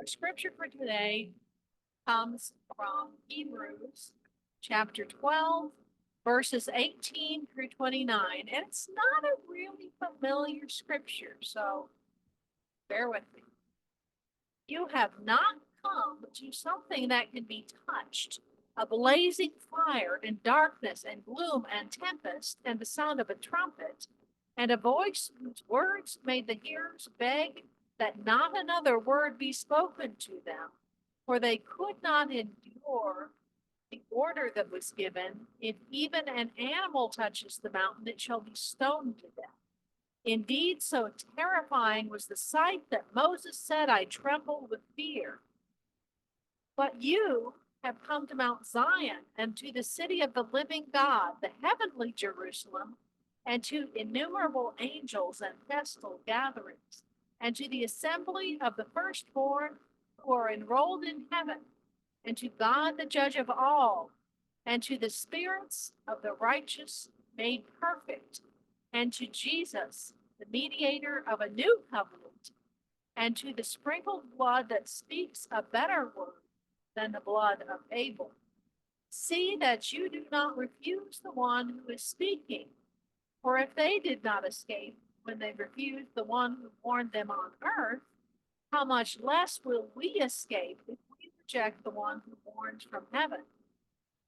Our scripture for today comes from Hebrews chapter 12, verses 18 through 29. And it's not a really familiar scripture, so bear with me. You have not come to something that can be touched, a blazing fire and darkness and gloom and tempest and the sound of a trumpet, and a voice whose words made the hearers beg that not another word be spoken to them, for they could not endure the order that was given. If even an animal touches the mountain, it shall be stoned to death. Indeed, so terrifying was the sight that Moses said, I trembled with fear. But you have come to Mount Zion and to the city of the living God, the heavenly Jerusalem, and to innumerable angels and festal gatherings, and to the assembly of the firstborn who are enrolled in heaven, and to God the judge of all, and to the spirits of the righteous made perfect, and to Jesus, the mediator of a new covenant, and to the sprinkled blood that speaks a better word than the blood of Abel. See that you do not refuse the one who is speaking, for if they did not escape when they refused the one who warned them on earth, how much less will we escape if we reject the one who warns from heaven?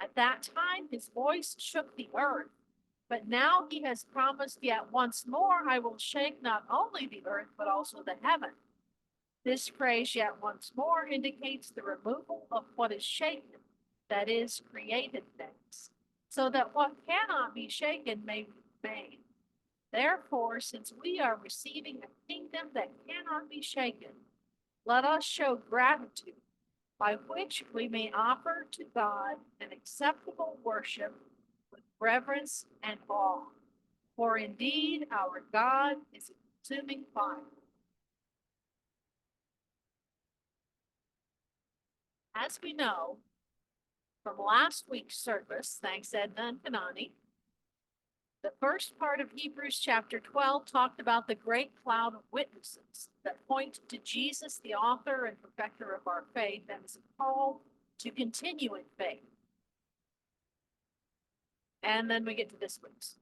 At that time his voice shook the earth, but now he has promised, yet once more I will shake not only the earth, but also the heaven. This phrase, yet once more, indicates the removal of what is shaken, that is, created things, so that what cannot be shaken may remain. Therefore, since we are receiving a kingdom that cannot be shaken, let us show gratitude, by which we may offer to God an acceptable worship with reverence and awe. For indeed, our God is a consuming fire. As we know from last week's service, thanks Edna and Kanani, the first part of Hebrews chapter 12 talked about the great cloud of witnesses that point to Jesus, the author and perfecter of our faith, and is called to continue in faith. And then we get to this week's.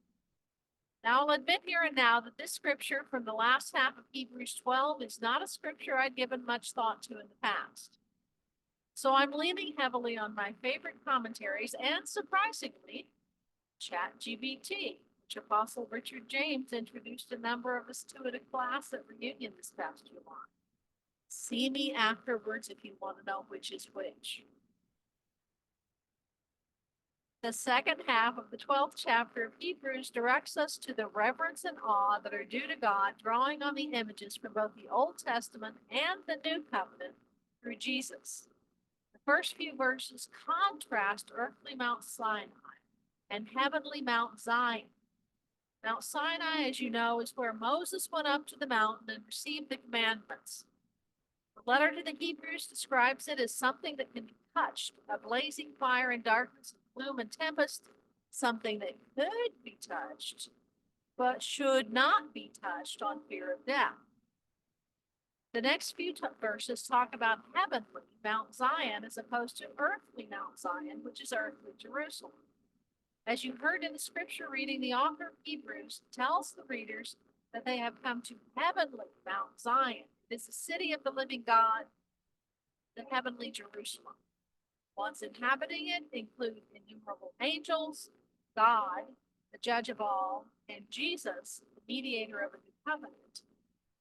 Now, I'll admit here and now that this scripture from the last half of Hebrews 12 is not a scripture I'd given much thought to in the past. So I'm leaning heavily on my favorite commentaries and, surprisingly, ChatGPT, which Apostle Richard James introduced a number of us to at a class at Reunion this past July. See me afterwards if you want to know which is which. The second half of the 12th chapter of Hebrews directs us to the reverence and awe that are due to God, drawing on the images from both the Old Testament and the New Covenant through Jesus. The first few verses contrast earthly Mount Sinai and heavenly Mount Zion. Mount Sinai, as you know, is where Moses went up to the mountain and received the commandments. The letter to the Hebrews describes it as something that can be touched, a blazing fire and darkness and gloom and tempest, something that could be touched, but should not be touched on fear of death. The next few verses talk about heavenly Mount Zion as opposed to earthly Mount Zion, which is earthly Jerusalem. As you heard in the scripture reading, the author of Hebrews tells the readers that they have come to heavenly Mount Zion. It is the city of the living God, the heavenly Jerusalem. Ones inhabiting it include innumerable angels, God, the judge of all, and Jesus, the mediator of a new covenant.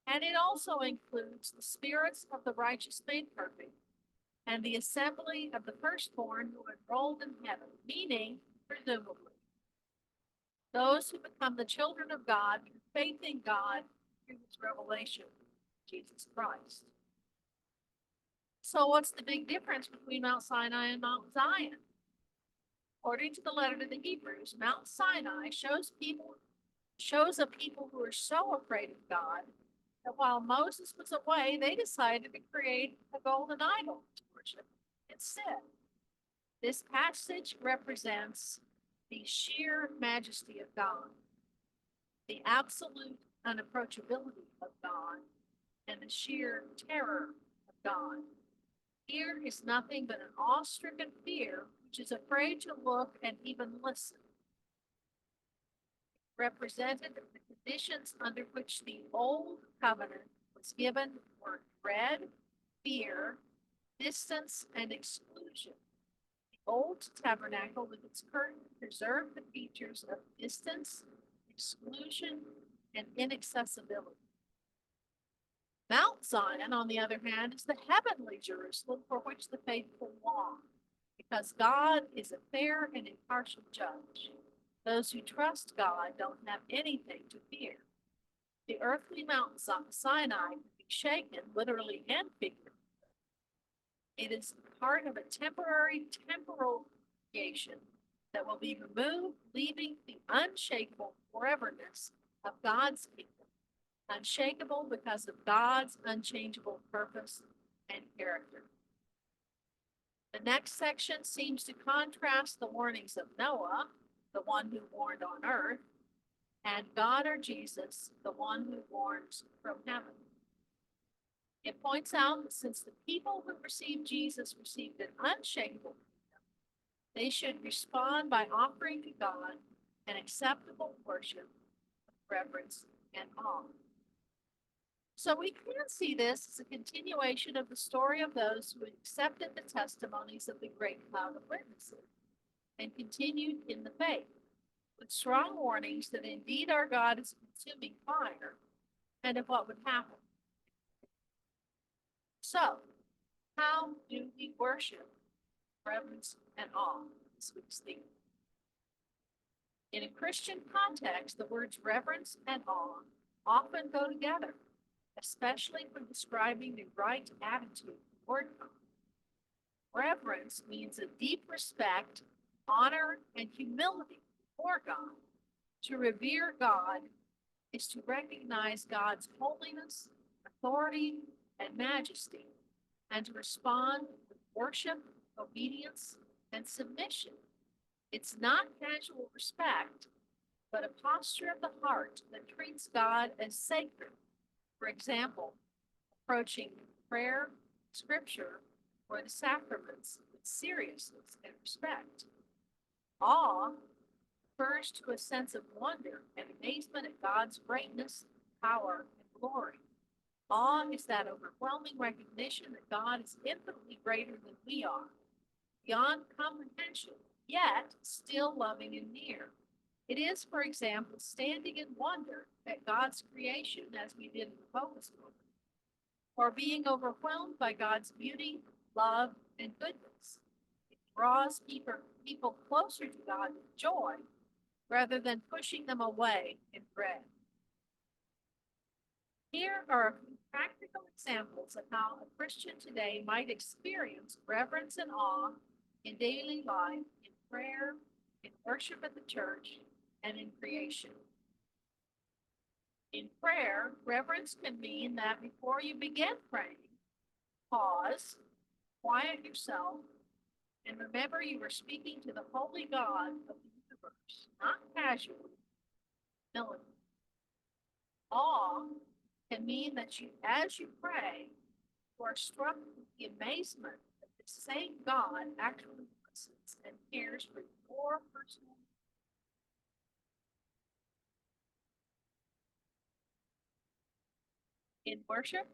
And it also includes the spirits of the righteous made perfect and the assembly of the firstborn who are enrolled in heaven, meaning, presumably, those who become the children of God through faith in God through his revelation, Jesus Christ. So what's the big difference between Mount Sinai and Mount Zion? According to the letter to the Hebrews, Mount Sinai shows a people who are so afraid of God that while Moses was away, they decided to create a golden idol to worship instead. This passage represents the sheer majesty of God, the absolute unapproachability of God, and the sheer terror of God. Fear is nothing but an awe-stricken fear, which is afraid to look and even listen. Represented the conditions under which the old covenant was given were dread, fear, distance, and exclusion. The old tabernacle with its curtain preserved the features of distance, exclusion, and inaccessibility. Mount Zion, on the other hand, is the heavenly Jerusalem for which the faithful long, because God is a fair and impartial judge. Those who trust God don't have anything to fear. The earthly Mount Sinai can be shaken, literally and figuratively. It is part of a temporary temporal creation that will be removed, leaving the unshakable foreverness of God's kingdom, unshakable because of God's unchangeable purpose and character. The next section seems to contrast the warnings of Noah, the one who warned on earth, and God or Jesus, the one who warns from heaven. It points out that since the people who received Jesus received an unshakable kingdom, they should respond by offering to God an acceptable worship, reverence, and awe. So we can see this as a continuation of the story of those who accepted the testimonies of the great cloud of witnesses and continued in the faith, with strong warnings that indeed our God is a consuming fire and of what would happen. So, how do we worship, reverence, and awe this week's theme? In a Christian context, the words reverence and awe often go together, especially when describing the right attitude toward God. Reverence means a deep respect, honor, and humility before God. To revere God is to recognize God's holiness, authority, and majesty, and to respond with worship, obedience, and submission. It's not casual respect, but a posture of the heart that treats God as sacred. For example, approaching prayer, scripture, or the sacraments with seriousness and respect. Awe refers to a sense of wonder and amazement at God's greatness, power, and glory. Awe is that overwhelming recognition that God is infinitely greater than we are, beyond comprehension, yet still loving and near. It is, for example, standing in wonder at God's creation, as we did in the focus group, or being overwhelmed by God's beauty, love, and goodness. It draws people closer to God with joy rather than pushing them away in dread. Here are a few practical examples of how a Christian today might experience reverence and awe in daily life, in prayer, in worship at the church, and in creation. In prayer, reverence can mean that before you begin praying, pause, quiet yourself, and remember you are speaking to the holy God of the universe, not casually, humility. Awe can mean that as you pray, you are struck with the amazement that the same God actually listens and cares for your personal needs. In worship,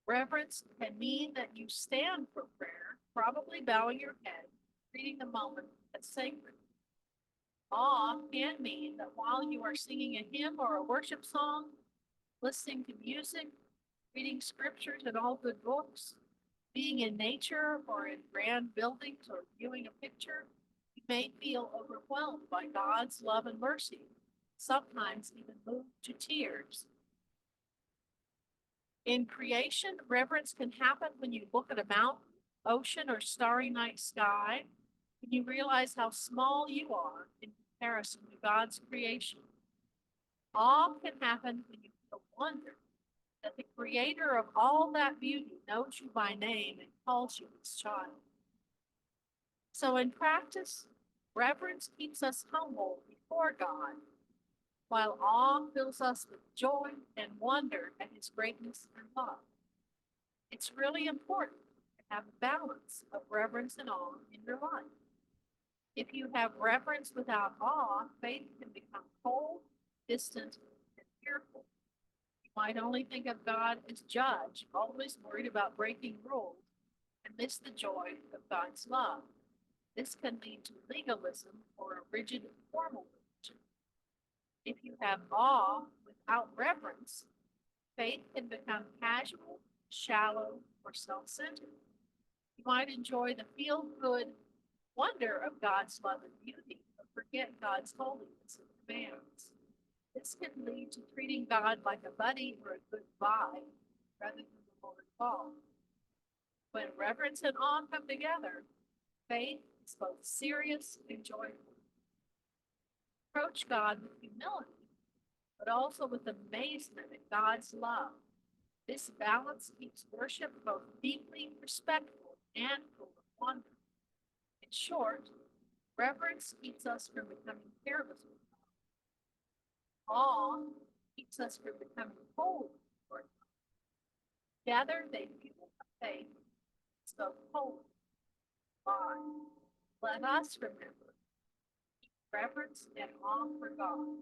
reverence can mean that you stand for prayer, probably bowing your head, treating the moment as sacred. Awe can mean that while you are singing a hymn or a worship song, listening to music, reading scriptures and all good books, being in nature or in grand buildings or viewing a picture, you may feel overwhelmed by God's love and mercy, sometimes even moved to tears. In creation, reverence can happen when you look at a mountain, ocean, or starry night sky, when you realize how small you are in comparison to God's creation. Awe can happen when you feel wonder that the creator of all that beauty knows you by name and calls you his child. So in practice, reverence keeps us humble before God, while awe fills us with joy and wonder at his greatness and love. It's really important to have a balance of reverence and awe in your life. If you have reverence without awe, faith can become cold, distant, and fearful. You might only think of God as judge, always worried about breaking rules, and miss the joy of God's love. This can lead to legalism or a rigid, formal religion. If you have awe without reverence, faith can become casual, shallow, or self centered. You might enjoy the feel good wonder of God's love and beauty, but forget God's holiness and commands. This can lead to treating God like a buddy or a good vibe rather than the Lord of all. When reverence and awe come together, faith is both serious and joyful. Approach God with humility, but also with amazement at God's love. This balance keeps worship both deeply respectful and full of wonder. In short, reverence keeps us from becoming careless with God. Awe keeps us from becoming cold toward God. Together, they fuel faith, so holy, wise. Let us remember reverence and awe for God.